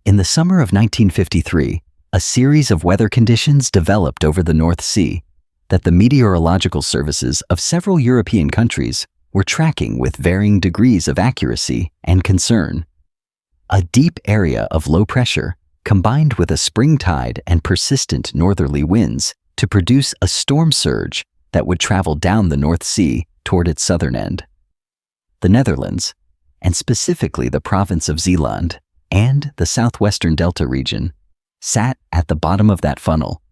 In the summer of 1953, a series of weather conditions developed over the North Sea that the meteorological services of several European countries were tracking with varying degrees of accuracy and concern. A deep area of low pressure combined with a spring tide and persistent northerly winds to produce a storm surge that would travel down the North Sea toward its southern end. The Netherlands, and specifically the province of Zeeland and the southwestern Delta region, sat at the bottom of that funnel.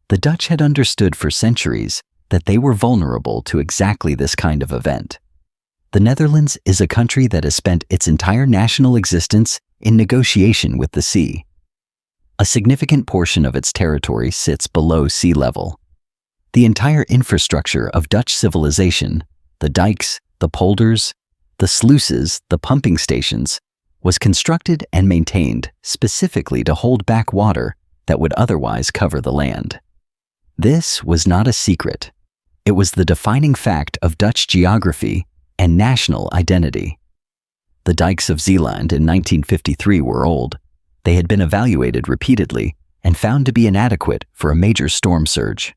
The Dutch had understood for centuries that they were vulnerable to exactly this kind of event. The Netherlands is a country that has spent its entire national existence in negotiation with the sea. A significant portion of its territory sits below sea level. The entire infrastructure of Dutch civilization, the dikes, the polders, the sluices, the pumping stations, was constructed and maintained specifically to hold back water that would otherwise cover the land. This was not a secret. It was the defining fact of Dutch geography and national identity. The dikes of Zeeland in 1953 were old. They had been evaluated repeatedly and found to be inadequate for a major storm surge.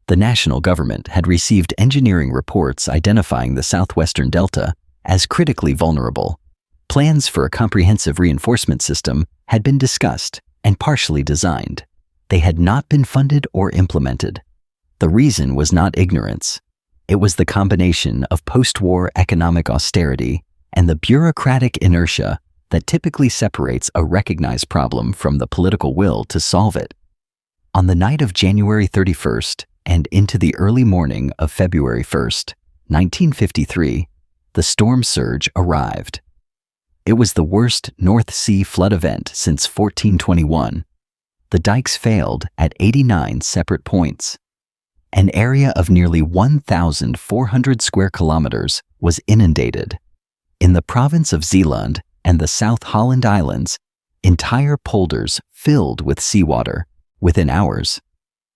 The national government had received engineering reports identifying the southwestern delta as critically vulnerable. Plans for a comprehensive reinforcement system had been discussed and partially designed. They had not been funded or implemented. The reason was not ignorance. It was the combination of post-war economic austerity and the bureaucratic inertia that typically separates a recognized problem from the political will to solve it. On the night of January 31st and into the early morning of February 1st, 1953, the storm surge arrived. It was the worst North Sea flood event since 1421. The dikes failed at 89 separate points. An area of nearly 1,400 square kilometers was inundated. In the province of Zeeland and the South Holland Islands, entire polders filled with seawater within hours.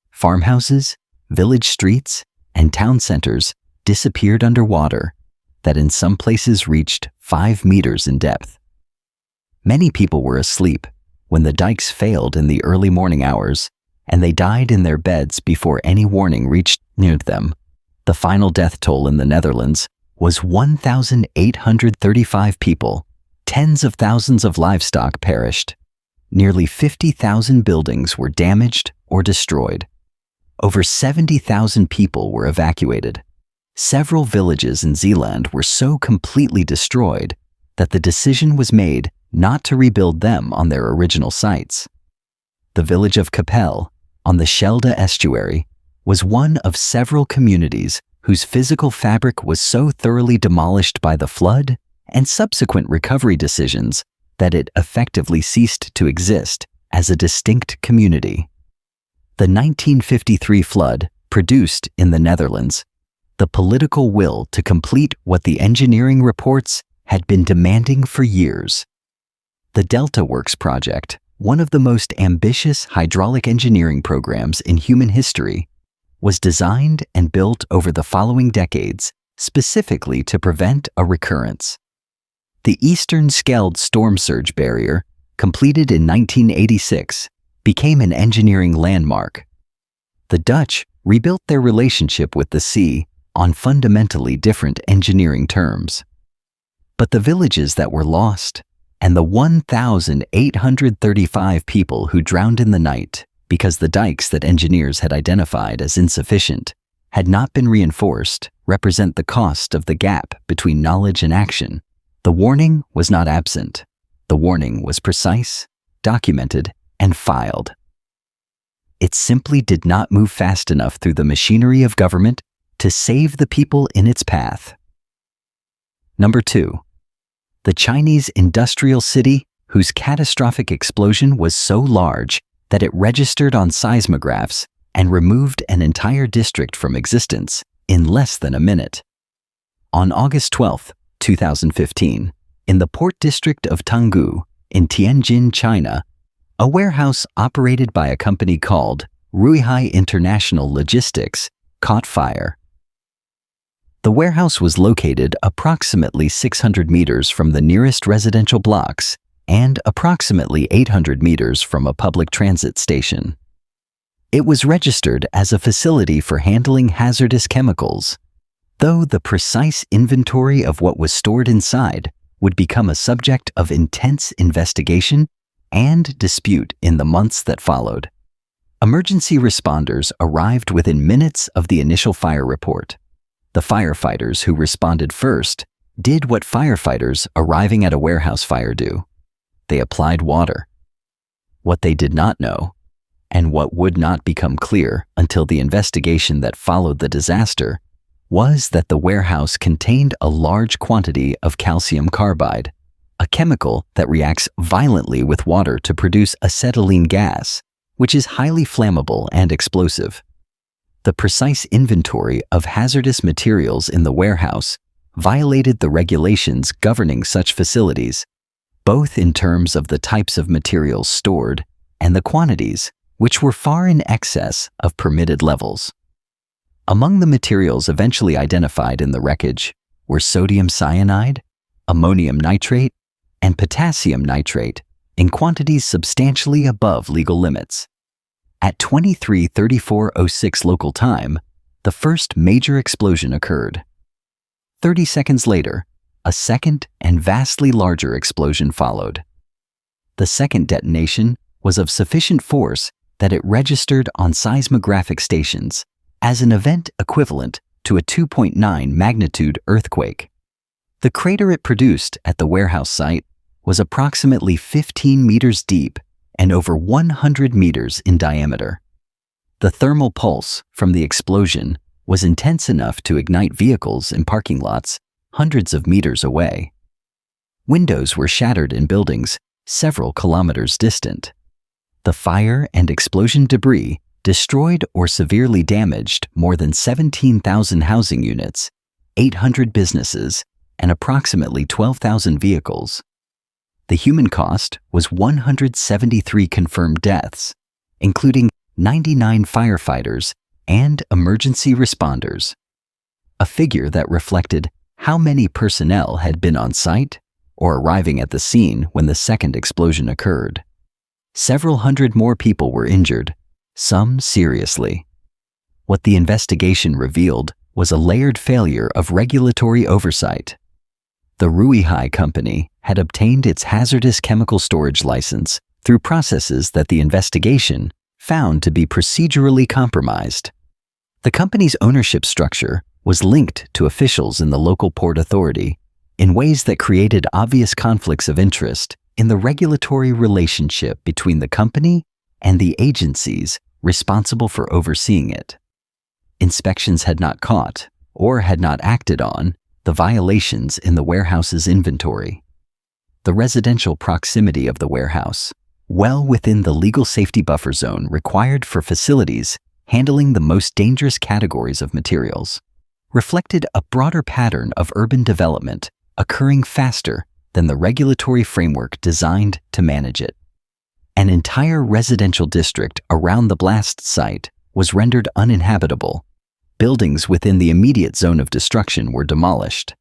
Farmhouses, village streets, and town centers disappeared underwater that in some places reached 5 meters in depth. Many people were asleep when the dikes failed in the early morning hours, and they died in their beds before any warning reached near them. The final death toll in the Netherlands was 1,835 people Tens of thousands of livestock perished. Nearly 50,000 buildings were damaged or destroyed. Over 70,000 people were evacuated. Several villages in Zeeland were so completely destroyed that the decision was made not to rebuild them on their original sites. The village of Kapelle, on the Schelde estuary, was one of several communities whose physical fabric was so thoroughly demolished by the flood and subsequent recovery decisions that it effectively ceased to exist as a distinct community. The 1953 flood produced in the Netherlands the political will to complete what the engineering reports had been demanding for years. The Delta Works project, one of the most ambitious hydraulic engineering programs in human history, was designed and built over the following decades specifically to prevent a recurrence. The Eastern Scheldt storm surge barrier, completed in 1986, became an engineering landmark. The Dutch rebuilt their relationship with the sea on fundamentally different engineering terms. But the villages that were lost, and the 1,835 people who drowned in the night because the dikes that engineers had identified as insufficient had not been reinforced, represent the cost of the gap between knowledge and action. The warning was not absent. The warning was precise, documented, and filed. It simply did not move fast enough through the machinery of government to save the people in its path. Number 2. The Chinese industrial city whose catastrophic explosion was so large that it registered on seismographs and removed an entire district from existence in less than a minute. On August 12, 2015, in the port district of Tanggu, in Tianjin, China, a warehouse operated by a company called Ruihai International Logistics caught fire. The warehouse was located approximately 600 meters from the nearest residential blocks and approximately 800 meters from a public transit station. It was registered as a facility for handling hazardous chemicals, though the precise inventory of what was stored inside would become a subject of intense investigation and dispute in the months that followed. Emergency responders arrived within minutes of the initial fire report. The firefighters who responded first did what firefighters arriving at a warehouse fire do. They applied water. What they did not know, and what would not become clear until the investigation that followed the disaster, was that the warehouse contained a large quantity of calcium carbide, a chemical that reacts violently with water to produce acetylene gas, which is highly flammable and explosive. The precise inventory of hazardous materials in the warehouse violated the regulations governing such facilities, both in terms of the types of materials stored and the quantities, which were far in excess of permitted levels. Among the materials eventually identified in the wreckage were sodium cyanide, ammonium nitrate, and potassium nitrate in quantities substantially above legal limits. At 23:34:06 local time, the first major explosion occurred. 30 seconds later, a second and vastly larger explosion followed. The second detonation was of sufficient force that it registered on seismographic stations as an event equivalent to a 2.9 magnitude earthquake. The crater it produced at the warehouse site was approximately 15 meters deep and over 100 meters in diameter. The thermal pulse from the explosion was intense enough to ignite vehicles in parking lots hundreds of meters away. Windows were shattered in buildings several kilometers distant. The fire and explosion debris destroyed or severely damaged more than 17,000 housing units, 800 businesses, and approximately 12,000 vehicles. The human cost was 173 confirmed deaths, including 99 firefighters and emergency responders, a figure that reflected how many personnel had been on site or arriving at the scene when the second explosion occurred. Several hundred more people were injured, some seriously. What the investigation revealed was a layered failure of regulatory oversight. The Ruihai Company had obtained its hazardous chemical storage license through processes that the investigation found to be procedurally compromised. The company's ownership structure was linked to officials in the local port authority in ways that created obvious conflicts of interest in the regulatory relationship between the company and the agencies responsible for overseeing it. Inspections had not caught, or had not acted on, the violations in the warehouse's inventory. The residential proximity of the warehouse, well within the legal safety buffer zone required for facilities handling the most dangerous categories of materials, reflected a broader pattern of urban development occurring faster than the regulatory framework designed to manage it. An entire residential district around the blast site was rendered uninhabitable. Buildings within the immediate zone of destruction were demolished.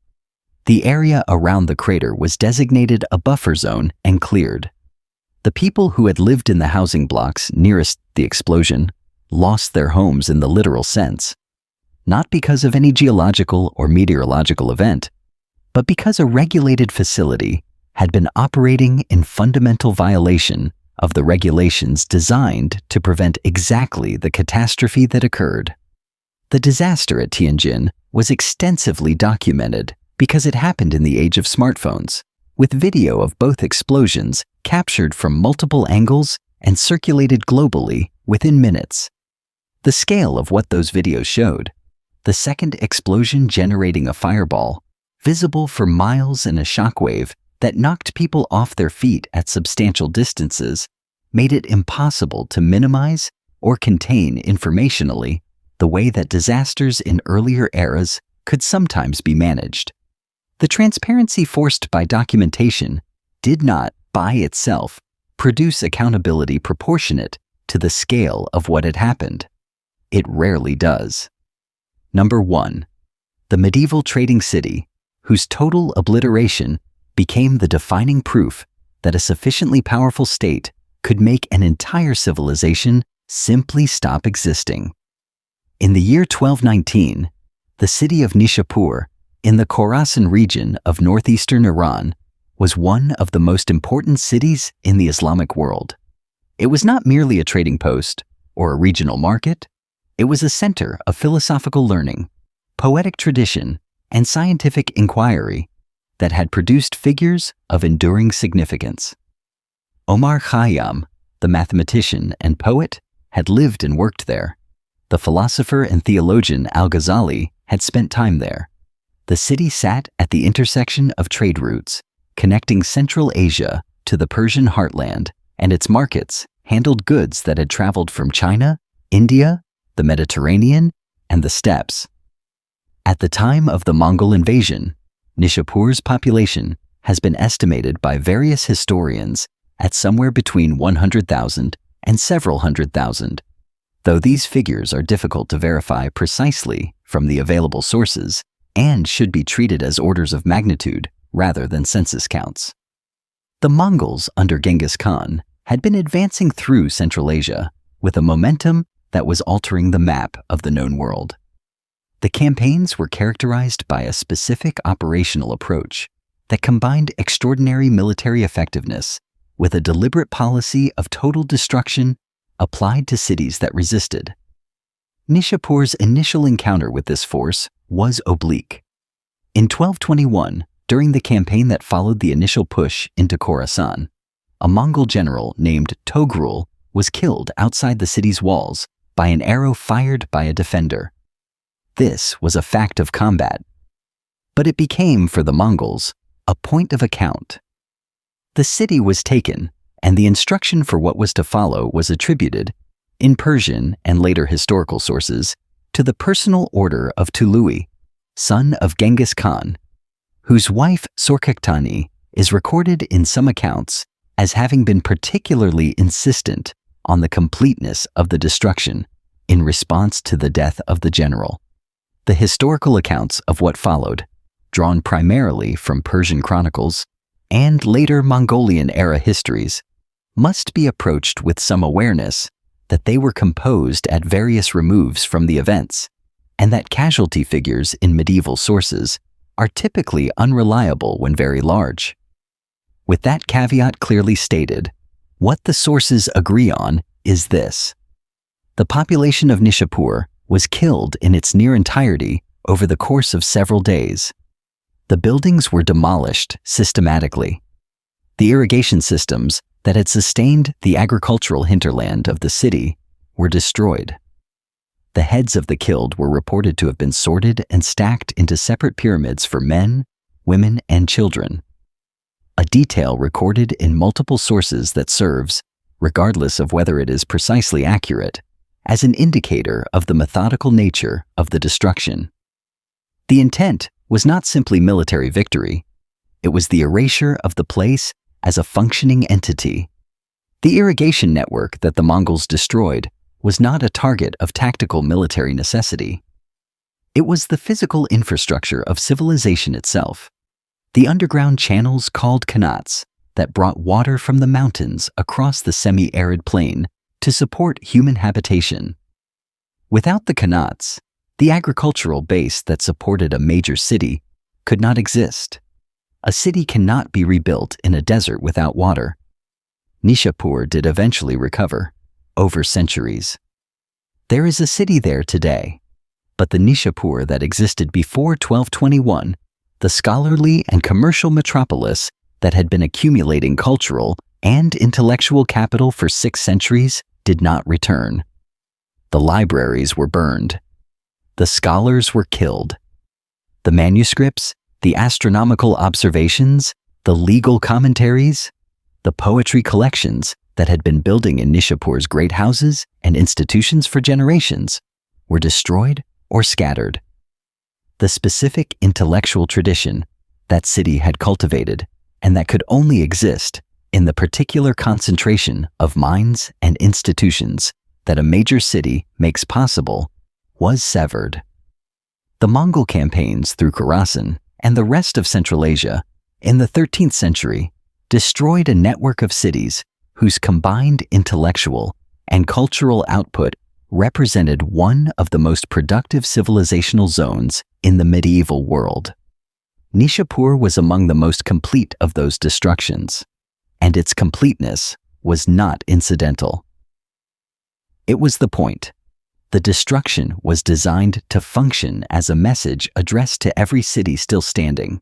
The area around the crater was designated a buffer zone and cleared. The people who had lived in the housing blocks nearest the explosion lost their homes in the literal sense, not because of any geological or meteorological event, but because a regulated facility had been operating in fundamental violation of the regulations designed to prevent exactly the catastrophe that occurred. The disaster at Tianjin was extensively documented because it happened in the age of smartphones, with video of both explosions captured from multiple angles and circulated globally within minutes. The scale of what those videos showed, the second explosion generating a fireball, visible for miles in a shockwave that knocked people off their feet at substantial distances, made it impossible to minimize or contain informationally the way that disasters in earlier eras could sometimes be managed. The transparency forced by documentation did not, by itself, produce accountability proportionate to the scale of what had happened. It rarely does. Number 1. The medieval trading city, whose total obliteration became the defining proof that a sufficiently powerful state could make an entire civilization simply stop existing. In the year 1219, the city of Nishapur, in the Khorasan region of northeastern Iran, was one of the most important cities in the Islamic world. It was not merely a trading post or a regional market. It was a center of philosophical learning, poetic tradition, and scientific inquiry that had produced figures of enduring significance. Omar Khayyam, the mathematician and poet, had lived and worked there. The philosopher and theologian Al-Ghazali had spent time there. The city sat at the intersection of trade routes, connecting Central Asia to the Persian heartland, and its markets handled goods that had traveled from China, India, the Mediterranean, and the steppes. At the time of the Mongol invasion, Nishapur's population has been estimated by various historians at somewhere between 100,000 and several hundred thousand, though these figures are difficult to verify precisely from the available sources and should be treated as orders of magnitude rather than census counts. The Mongols under Genghis Khan had been advancing through Central Asia with a momentum that was altering the map of the known world. The campaigns were characterized by a specific operational approach that combined extraordinary military effectiveness with a deliberate policy of total destruction applied to cities that resisted. Nishapur's initial encounter with this force was oblique. In 1221, during the campaign that followed the initial push into Khorasan, a Mongol general named Togrul was killed outside the city's walls by an arrow fired by a defender. This was a fact of combat, but it became, for the Mongols, a point of account. The city was taken, and the instruction for what was to follow was attributed, in Persian and later historical sources, to the personal order of Tului, son of Genghis Khan, whose wife Sorkaktani is recorded in some accounts as having been particularly insistent on the completeness of the destruction in response to the death of the general. The historical accounts of what followed, drawn primarily from Persian chronicles and later Mongolian-era histories, must be approached with some awareness that they were composed at various removes from the events, and that casualty figures in medieval sources are typically unreliable when very large. With that caveat clearly stated, what the sources agree on is this. The population of Nishapur was killed in its near entirety over the course of several days. The buildings were demolished systematically. The irrigation systems that had sustained the agricultural hinterland of the city were destroyed. The heads of the killed were reported to have been sorted and stacked into separate pyramids for men, women, and children. A detail recorded in multiple sources that serves, regardless of whether it is precisely accurate, as an indicator of the methodical nature of the destruction. The intent was not simply military victory, it was the erasure of the place as a functioning entity. The irrigation network that the Mongols destroyed was not a target of tactical military necessity. It was the physical infrastructure of civilization itself, the underground channels called qanats that brought water from the mountains across the semi-arid plain to support human habitation. Without the qanats, the agricultural base that supported a major city could not exist. A city cannot be rebuilt in a desert without water. Nishapur did eventually recover, over centuries. There is a city there today, but the Nishapur that existed before 1221, the scholarly and commercial metropolis that had been accumulating cultural and intellectual capital for 6 centuries, did not return. The libraries were burned. The scholars were killed. The manuscripts, the astronomical observations, the legal commentaries, the poetry collections that had been building in Nishapur's great houses and institutions for generations were destroyed or scattered. The specific intellectual tradition that city had cultivated and that could only exist in the particular concentration of minds and institutions that a major city makes possible was severed. The Mongol campaigns through Khorasan and the rest of Central Asia in the 13th century destroyed a network of cities whose combined intellectual and cultural output represented one of the most productive civilizational zones in the medieval world. Nishapur was among the most complete of those destructions, and its completeness was not incidental. It was the point. The destruction was designed to function as a message addressed to every city still standing.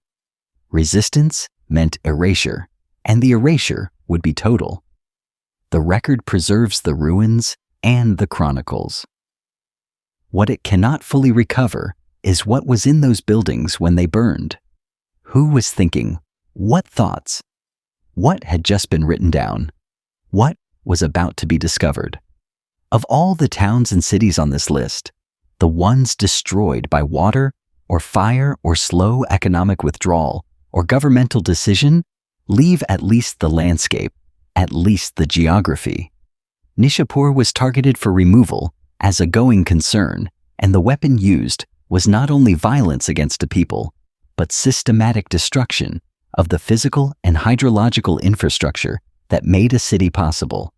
Resistance meant erasure, and the erasure would be total. The record preserves the ruins and the chronicles. What it cannot fully recover is what was in those buildings when they burned. Who was thinking? What thoughts? What had just been written down? What was about to be discovered? Of all the towns and cities on this list, the ones destroyed by water or fire or slow economic withdrawal or governmental decision leave at least the landscape, at least the geography. Nishapur was targeted for removal as a going concern, and the weapon used was not only violence against a people, but systematic destruction of the physical and hydrological infrastructure that made a city possible.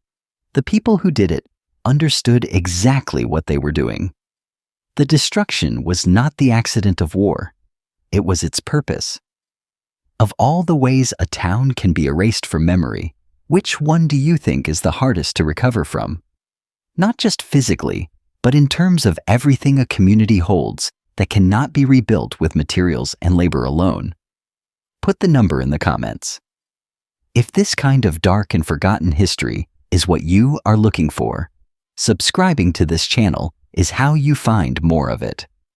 The people who did it understood exactly what they were doing. The destruction was not the accident of war, it was its purpose. Of all the ways a town can be erased from memory, which one do you think is the hardest to recover from? Not just physically, but in terms of everything a community holds that cannot be rebuilt with materials and labor alone. Put the number in the comments. If this kind of dark and forgotten history is what you are looking for, subscribing to this channel is how you find more of it.